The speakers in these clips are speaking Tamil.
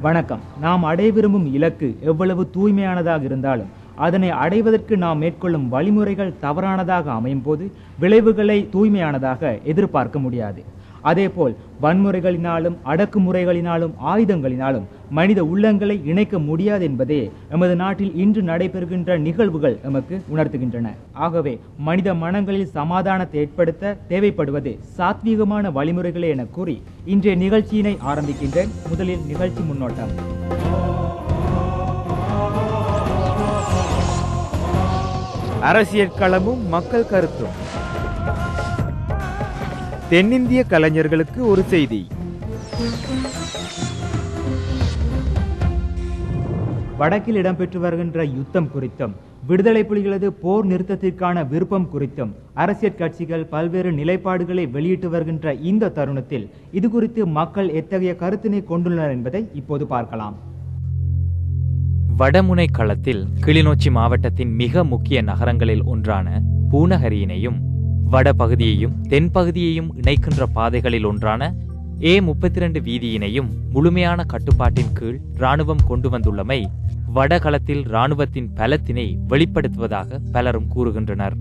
வணக்கம். நாம் அடைய விரும்பும் இலக்கு எவ்வளவு தூய்மையானதாக இருந்தாலும் அதனை அடைவதற்கு நாம் மேற்கொள்ளும் வழிமுறைகள் தவறானதாக அமையும் போது விளைவுகளை தூய்மையானதாக எதிர்பார்க்க முடியாது. அதேபோல் வன்முறைகளினாலும் அடக்குமுறைகளினாலும் ஆயுதங்களினாலும் மனித உள்ளங்களை இணைக்க முடியாது என்பதே எமது நாட்டில் இன்று நடைபெறுகின்ற நிகழ்வுகள் எமக்கு உணர்த்துகின்றன. ஆகவே மனித மனங்களில் சமாதானத்தை ஏற்படுத்த தேவைப்படுவது சாத்வீகமான வழிமுறைகளே என கூறி இன்றைய நிகழ்ச்சியினை ஆரம்பிக்கின்றேன். முதலில் நிகழ்ச்சி முன்னோட்டம். அரசியல் களமும் மக்கள் கருத்தும். தென்னிந்திய கலைஞர்களுக்கு ஒரு செய்தி. வடக்கில் இடம்பெற்று வருகின்ற யுத்தம் குறித்தும் விடுதலை புலிகளது போர் நிறுத்தத்திற்கான விருப்பம் குறித்தும் அரசியல் கட்சிகள் பல்வேறு நிலைப்பாடுகளை வெளியிட்டு வருகின்ற இந்த தருணத்தில் இது குறித்து மக்கள் எத்தகைய கருத்தினை கொண்டுள்ளனர் என்பதை இப்போது பார்க்கலாம். வடமுனை களத்தில் கிளிநொச்சி மாவட்டத்தின் மிக முக்கிய நகரங்களில் ஒன்றான பூநகரியினையும் வடபகுதியையும் தென்பகுதியையும் இணைக்கின்ற பாதைகளில் ஒன்றான A32 வீதியினையும் முழுமையான கட்டுப்பாட்டின் கீழ் இராணுவம் கொண்டு வந்துள்ளமை வடகளத்தில் இராணுவத்தின் பலத்தினை வெளிப்படுத்துவதாக பலரும் கூறுகின்றனர்.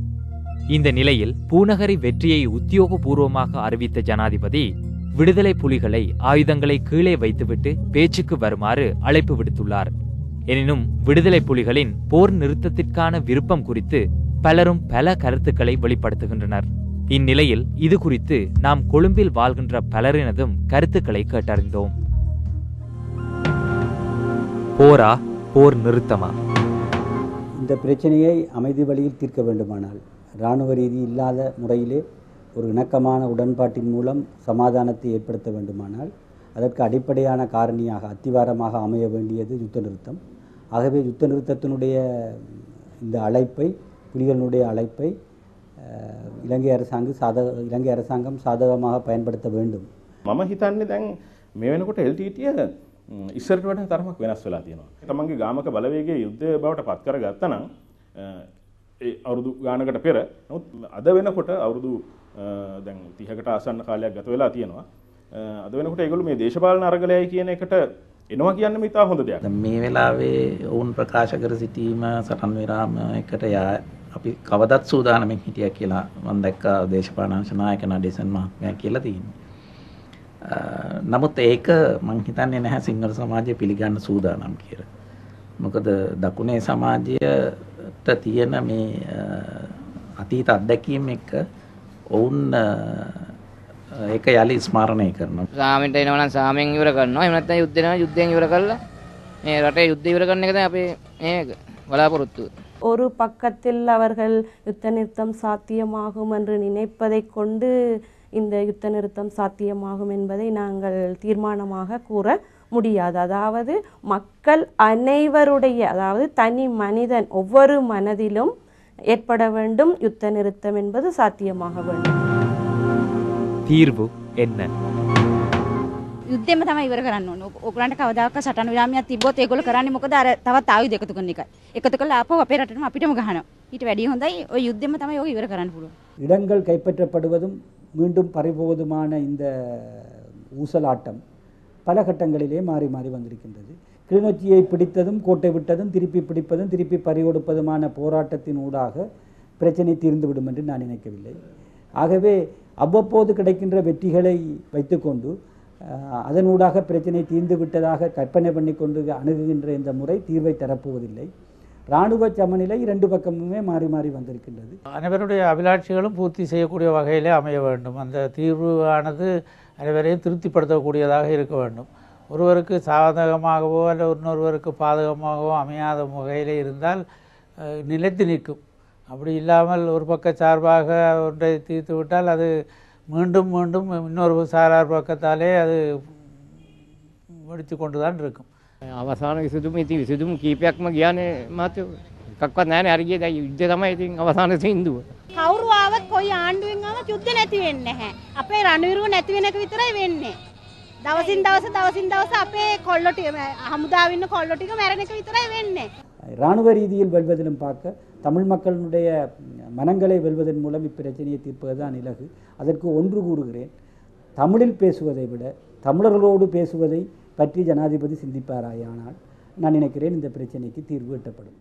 இந்த நிலையில் பூநகரி வெற்றியை உத்தியோகபூர்வமாக அறிவித்த ஜனாதிபதி விடுதலை புலிகளை ஆயுதங்களை கீழே வைத்துவிட்டு பேச்சுக்கு வருமாறு அழைப்பு விடுத்துள்ளார். எனினும் விடுதலை புலிகளின் போர் நிறுத்தத்திற்கான விருப்பம் குறித்து பலரும் பல கருத்துக்களை வெளிப்படுத்துகின்றனர். இந்நிலையில் இது குறித்து நாம் கொழும்பில் வாழ்கின்ற பலரினதும் கருத்துக்களை கேட்டறிந்தோம். போரா, போர் நிறுத்தமா? இந்த பிரச்சனையை அமைதி வழியில் தீர்க்க வேண்டுமானால் இராணுவ ரீதி இல்லாத முறையிலே ஒரு இணக்கமான உடன்பாட்டின் மூலம் சமாதானத்தை ஏற்படுத்த வேண்டுமானால் அதற்கு அடிப்படையான காரணியாக அத்திவாரமாக அமைய வேண்டியது யுத்த நிறுத்தம். ஆகவே யுத்த நிறுத்தத்தினுடைய இந்த அழைப்பை, புலிகளுடைய அழைப்பை இலங்கை அரசாங்கம் சாதகமாக பயன்படுத்த வேண்டும். මම හිතන්නේ දැන් මේ වෙනකොට LTTE ඉස්සරට වඩා තරමක් වෙනස් වෙලා තියෙනවා. තමන්ගේ ගාමක බලවේගයේ යුද්ධය බවට පත් කරගත්තා නම් ඒ අවුරුදු ගානකට පෙර නමුත් අද වෙනකොට අවුරුදු දැන් 30කට ආසන්න කාලයක් ගත වෙලා තියෙනවා. අද වෙනකොට ඒගොල්ලෝ මේ දේශපාලන අරගලයයි කියන එකට එනවා කියන්නේ මිතා හොඳ දෙයක්. මේ වෙලාවේ වුන් ප්‍රකාශ කර සිටීම සටන් විරාමයකට අපි කවදත් සූදානමින් හිටියා කියලා මම දැක්කා දේශපාලන නායක නඩේසන් මහත්මයා කියලා තියෙනවා. නමුත් ඒක මම හිතන්නේ නැහැ සිංහල සමාජය පිළිගන්න සූදානම් කියලා. මොකද දකුණේ සමාජයට තියෙන මේ අතීත අත්දැකීම් එක්ක ඔවුන් ඒක යලි ස්මරණය කරනවා. සාමෙන්ට එනවා නම් සාමෙන් ඉවර කරනවා. එහෙම නැත්නම් යුද්ධ වෙනවා යුද්ධයෙන් ඉවර කරලා මේ රටේ යුද්ධ ඉවර කරන එක තමයි අපේ මේ බලාපොරොත්තුව. ஒரு பக்கத்தில் அவர்கள் யுத்த நிறுத்தம் சாத்தியமாகும் என்று நினைப்பதை கொண்டு இந்த யுத்த நிறுத்தம் சாத்தியமாகும் என்பதை நாங்கள் தீர்மானமாக கூற முடியாது. அதாவது மக்கள் அனைவருடைய, அதாவது தனி மனிதன் ஒவ்வொரு மனதிலும் ஏற்பட வேண்டும் யுத்த நிறுத்தம் என்பது சாத்தியமாக வேண்டும். தீர்வு என்ன? යුද්ධෙම තමයි ඉවර කරන්න ඕනේ. ඔයගොල්ලන්ට කවදාකවත් සටන් විරාමයක් තිබ්බොත් ඒගොල්ලෝ කරන්නේ මොකද? අර තවත් ආයුධ එකතු කරන එකයි. එකතු කරලා ආපහු අපේ රටටම අපිටම ගහනවා. ඊට වැඩිය හොඳයි ඔය යුද්ධෙම තමයි ඔය ඉවර කරන්න පුළුවන්. இடங்கள் கைப்பற்றப்படுவதும் மீண்டும் பறிபோவதுமான இந்த ஊசலாட்டம் பல கட்டங்களிலே மாறி மாறி வந்திருக்கின்றது. கிளிநொச்சியை பிடித்ததும் கோட்டை விட்டதும் திருப்பி பிடிப்பதும் திருப்பி பறிகொடுப்பதுமான போராட்டத்தின் ஊடாக பிரச்சனை தீர்ந்துவிடும் என்று நான் நினைக்கவில்லை. ஆகவே அவ்வப்போது கிடைக்கின்ற வெற்றிகளை வைத்துக்கொண்டு அதனூடாக பிரச்சனை தீர்ந்து விட்டதாக கற்பனை பண்ணி கொண்டு அணுகுகின்ற இந்த முறை தீர்வை தரப்போவதில்லை. இராணுவ சமநிலை இரண்டு பக்கமுமே மாறி மாறி வந்திருக்கின்றது. அனைவருடைய அபிலாட்சிகளும் பூர்த்தி செய்யக்கூடிய வகையிலே அமைய வேண்டும். அந்த தீர்வானது அனைவரையும் திருப்திப்படுத்தக்கூடியதாக இருக்க வேண்டும். ஒருவருக்கு சாதகமாகவோ அல்ல இன்னொருவருக்கு பாதகமாகவோ அமையாத வகையிலே இருந்தால் நிலைத்து நிற்கும். அப்படி இல்லாமல் ஒரு பக்க சார்பாக ஒன்றை தீர்த்து விட்டால் அது மீண்டும் மீண்டும் இன்னொரு சாரார் பக்கத்தாலே அது வெடித்து கொண்டு தான் இருக்கும். අවසාන විසඳුම ඉතින් විසඳුම් කීපයක්ම ගියානේ මාතේ. එකක්වත් නැහැ නේ හරියට. දැන් යුද්ධය තමයි ඉතින් අවසාන සින්දුව. කවුරු ආවත් කොයි ආණ්ඩුවෙන් ආවත් යුද්ධ නැති වෙන්නේ නැහැ. අපේ රණවිරුව නැති වෙන එක විතරයි වෙන්නේ. දවසින් දවස අපේ කොල්ලෝ ටික හමුදාවෙ ඉන්න කොල්ලෝ ටික මැරෙන එක විතරයි වෙන්නේ. இராணுவ ரீதியில் வெல்வதிலும் பார்க்க தமிழ் மக்களுடைய மனங்களை வெல்வதன் மூலம் இப்பிரச்சனையை தீர்ப்பதுதான் இலகு. அதற்கு ஒன்று கூறுகிறேன், தமிழில் பேசுவதை விட தமிழர்களோடு பேசுவதை பற்றி ஜனாதிபதி சிந்திப்பாராயானால் நான் நினைக்கிறேன் இந்த பிரச்சனைக்கு தீர்வு எட்டப்படும்.